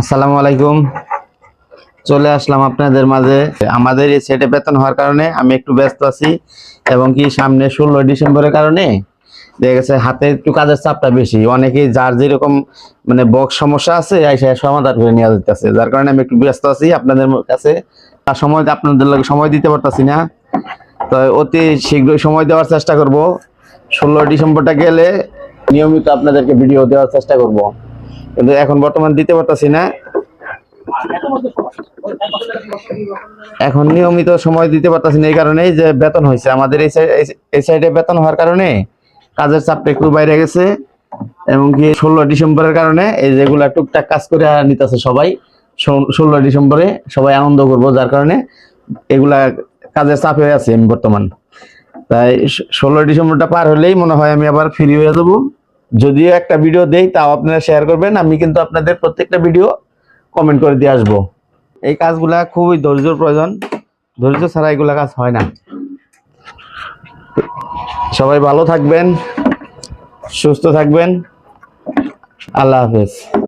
আসসালামু আলাইকুম। চলে আসলাম আপনাদের মাঝে। আমাদের এই সেটে বেতন হওয়ার কারণে আমি একটু ব্যস্ত আছি এবং কি সামনে 16 ডিসেম্বরের কারণে দেখা গেছে হাতে একটু কাজের চাপটা বেশি। অনেকেই যার যেরকম মানে বক্স সমস্যা আছে এসে সমাধান করে নেওয়া যেতেছে, যার কারণে আমি একটু ব্যস্ত আছি আপনাদের কাছে। তার সময় আপনাদের লাগে সময় দিতে পারতাছি না, তো অতি শীঘ্রই সময় দেওয়ার চেষ্টা করব। 16 ডিসেম্বরটা গেলে নিয়মিত আপনাদেরকে ভিডিও দেওয়ার চেষ্টা করব, কিন্তু এখন বর্তমান দিতে পারতাছি না। এখন নিয়মিত সময় দিতে পারতাছি না এই কারণেই যে বেতন হয়েছে আমাদের এই সাইডে বেতন হওয়ার কারণে কাজের চাপটা একটু বাইরে গেছে। এবং কি 16 ডিসেম্বরের কারণে এই যেগুলা টুকটাক কাজ করে নিতেছে সবাই। 16 ডিসেম্বরে সবাই আনন্দ করবো, যার কারণে এগুলা কাজের চাপ হয়ে আছে আমি বর্তমান। তাই 16 ডিসেম্বরটা পার হলেই মনে হয় আমি আবার ফ্রি হয়ে যাবো। যদিও একটা ভিডিও দেই তাও আপনারা শেয়ার করবেন, আমি কিন্তু আপনাদের প্রত্যেকটা ভিডিও কমেন্ট করে দিয়ে আসবো। এই কাজগুলা খুবই ধৈর্যের প্রয়োজন, ধৈর্য ছাড়া এগুলা কাজ হয় না। সবাই ভালো থাকবেন, সুস্থ থাকবেন। আল্লাহ হাফেজ।